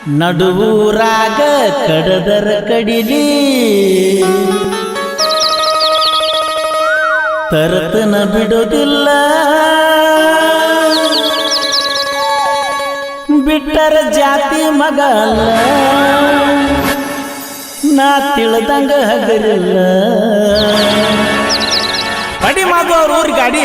ನಡುವೂರಾಗ ಕಡದರ ಕಡಿಲಿ ತರತನ ಬಿಡೋದಿಲ್ಲ ಬಿಟ್ಟರ ಜಾತಿ ಮಗ ಅಲ್ಲ ನಾ ತಿಳಿದಂಗ ಹಗರಿಲ್ಲ ಅಡಿ ಮಾತು ಅವ್ರ ಊರ್ ಗಾಡಿ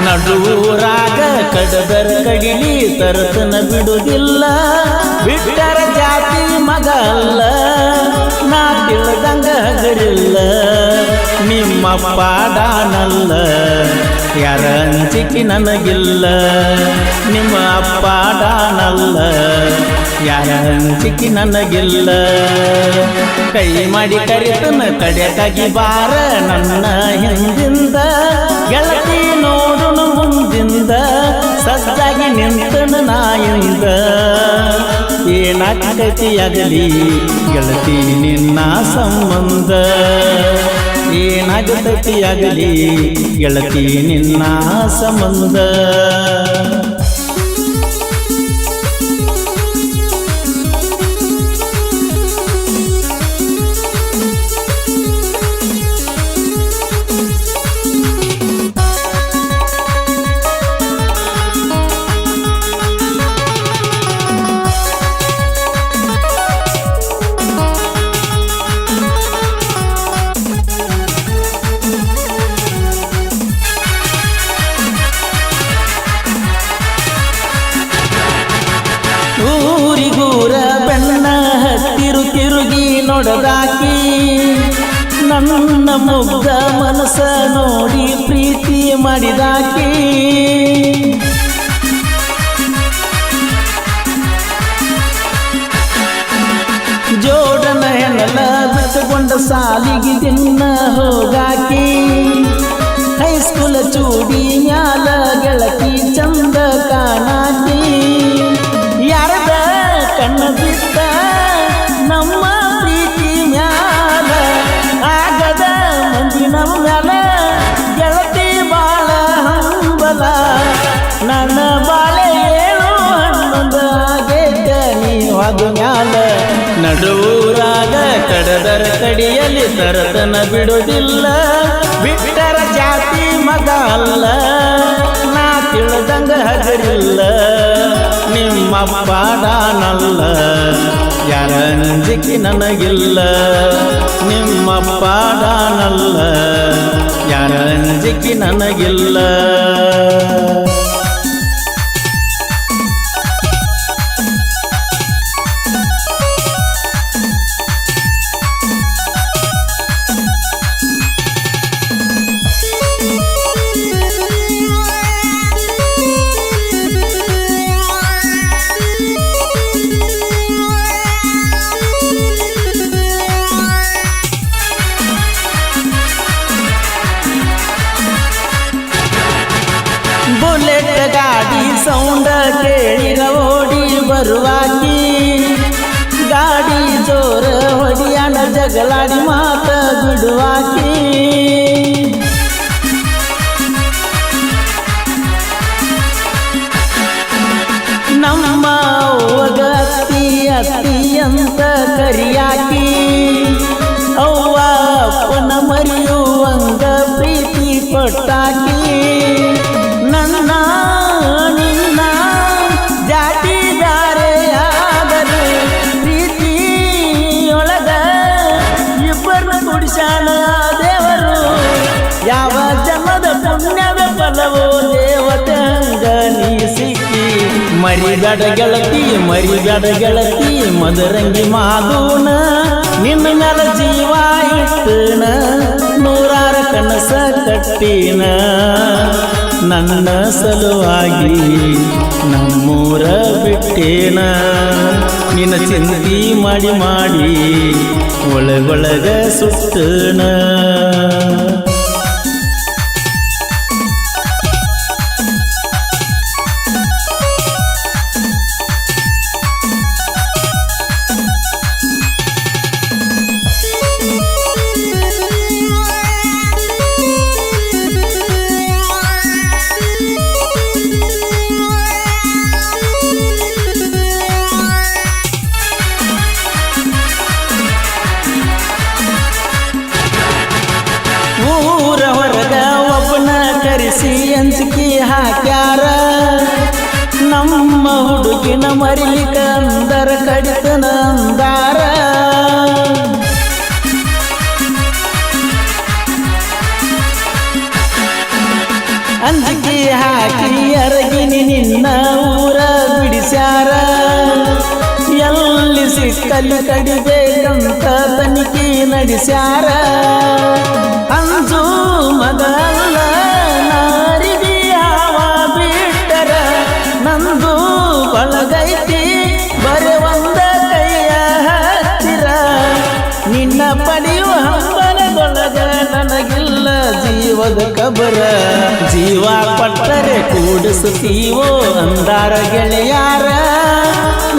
ನಡುವೂರಾಗ ಕಡದರ ಕಡಿಲಿ ತರತನ ಬಿಡುವುದಿಲ್ಲ ಬಿಟ್ಟರ ಜಾತಿ ಮಗ ಅಲ್ಲ ನಾ ತಿಳಿದಂಗ ಹಗರಿಲ್ಲ ನಿಮ್ಮ ಪಾಡಾನಲ್ಲ ಯಾರ ಅಂಜಿಕೆ ನನಗಿಲ್ಲ ನಿಮ್ಮ ಅಪ್ಪಾಡಾನಲ್ಲ ಯಾರ ಅಂಜಿಕೆ ನನಗಿಲ್ಲ ಕೈ ಮಾಡಿ ಕರಿತನ ಕಡೆಕಾಗಿ ಬಾರ ನನ್ನ ಹಿಂದಿಂದ ಗೆಳತಿ ನೋಡುನು ಮುಂದಿಂದ ಸಜ್ಜಾಗಿ ನಿಂತನು ನಾಯಿಂದ ಏನಾಗತಿಯಾಗಲಿ ಗೆಳತಿ ನಿನ್ನ ಸಂಬಂಧ ಏನಾಗತಿಯಾಗಲಿ ಗೆಳತಿ ನಿನ್ನ ಸಂಬಂಧ ಊರಿಗೂರ ಬೆನ್ನ ಹತ್ತಿರು ತಿರುಗಿ ನೋಡದಾಕಿ ನನ್ನ ಮುಗ್ಧ ಮನಸ್ಸ ನೋಡಿ ಪ್ರೀತಿ ಮಾಡಿದಾಕಿ ಜೋಡನ ಹೆಣಲ ಬಿಟ್ಟುಕೊಂಡ ಸಾಲಿಗೆ ದಿನ ಹೋಗಾಕಿ ಹೈಸ್ಕೂಲ ಚೂಡಿ ಮ್ಯಾಲ ಗೆಳತಿ ಚಂದ ಕಾಣಾಕಿ ಯಾರದ ಕಣ್ಣ ಬಿಟ್ಟ ನಮ್ಮ ಪ್ರೀತಿ ಮ್ಯಾಲ ಆಗದ ಮಂದಿ ಮ್ಯಾಲ ಗೆಳತಿ ಬಾಳ ಹಂಬಲ ನನ್ನ ಬಾಳೆ ಏಳು ಹಣ್ಣೊಂದು ಆಗೇತ ನೀವಾದ ಮ್ಯಾಲ ನಡುವೂರಾಗ ಕಡದರ ಕಡಿಯಲ್ಲಿ ತರತನ ಬಿಡುವುದಿಲ್ಲ ಬಿಟ್ಟರ ಜಾತಿ ಮಗ ಅಲ್ಲ ನಾ ತಿಳಿದಂಗ ಹಗರಿಲ್ಲ ನಿಮ್ಮ ಪಾಡಾನಲ್ಲ ಯಾರ ಅಂಜಿಕೆ ನನಗಿಲ್ಲ ನಿಮ್ಮ ಪಾಡಾನಲ್ಲ ಯಾರ ಅಂಜಿಕೆ ನನಗಿಲ್ಲ ಬುಲೆಟ್ ಗಾಡಿ ಸೌಂಡ ಕೇಳಿರ ಓಡಿ ಬರುವಾಕಿ ಗಾಡಿ ಜೋರ ಹೊಡಿಯಾಣ ಜಗಳಾಡಿ ಮಾತ ಬಿಡುವಾಕಿ ನಮ್ಮ ಅವ್ವಗ ಅತ್ತಿ ಅತ್ತಿ ಅಂತ ಕರಿಯಾಕಿ ಅವ್ವ ಅಪ್ಪನ ಮರೆಯುವಂಗ ಪ್ರೀತಿ ಕೊಟ್ಟಾಕಿ ನನ್ನ ನಿನ್ನ ಜಾತಿದಾರೆಯಾದರು ಪ್ರೀತಿಯೊಳಗ ಇಬ್ಬರನ್ನ ಕುಡಿಸಾಣ ದೇವರು ಯಾವ ಜನ್ಮದ ಪುಣ್ಯದ ಫಲವೋ ದೇವತೆ ಹಂಗ ನೀ ಸಿಕ್ಕಿ ಮರಿಗಡ ಗೆಳತಿ ಮದರಂಗಿ ಮಾದೂನ ನಿನ್ನ ಮ್ಯಾಲ ಜೀವ ಇಟ್ಟನ ನೂರಾರ ಕನಸ ಕಟ್ಟಿನ ನನ್ನ ಸಲುವಾಗಿ ನಮ್ಮೂರ ಬಿಟ್ಟೇನ ನಿನ್ನ ಚಿಂತಿ ಮಾಡಿ ಮಾಡಿ ಒಳಗೊಳಗ ಸುಟ್ಟನ ಊರ ಹೊರಗ ಒಬ್ಬನ ಕರೆಸಿ ಅಂಜಿಕೆ ಹಾಕ್ಯಾರ ನಮ್ಮ ಹುಡುಗಿನ ಮರಿಲಿಕ ಅಂದರ ಕಡಿತನ ಅಂದಾರ ಅಂಜಿಕೆ ಹಾಕಿ ಅರಗಿನಿ ನಿನ್ನ ಊರ ಬಿಡಿಸ್ಯಾರ ಎಲ್ಲಿ ಸಿಕ್ಕಲ್ಲಿ ಕಡಿಬೇಕಂತ ತನಿಖೆ ನಡೆಸ್ಯಾರ ಅಂಜು ಮಗಲ್ಲ ನಾರಿಗೆ ಯಾವ ಬಿಟ್ಟರ ನಂದು ಬಳಗೈತಿ ಬರೆ ಒಂದ ಕೈಯ ಹತ್ತಿರ ನಿನ್ನ ಪಡೆಯುವ ಹಂಬಲದೊಳಗ ನನಗಿಲ್ಲ ಜೀವದ ಕಬರ ಜೀವ ಕೊಟ್ಟರೆ ಕೂಡಿಸುತ್ತೀವೋ ಅಂದಾರ ಗೆಳೆಯಾರ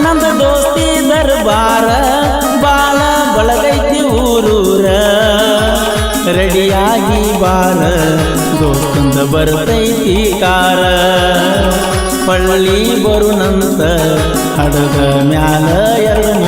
ನಂದ ದೋಸ್ತಿ ದರ್ಬಾರ ಬಾಳ ಬಳಗೈತಿ ಊರೂರ ರೆಡಿಯಾಗಿ ಬಾರ ದೋಸ್ತಂದ ಬರ್ತೈತಿ ಕಾರ ಪಳ್ಳಿ ಬರುನಂತ ಹಡಗ ಮ್ಯಾಲ 2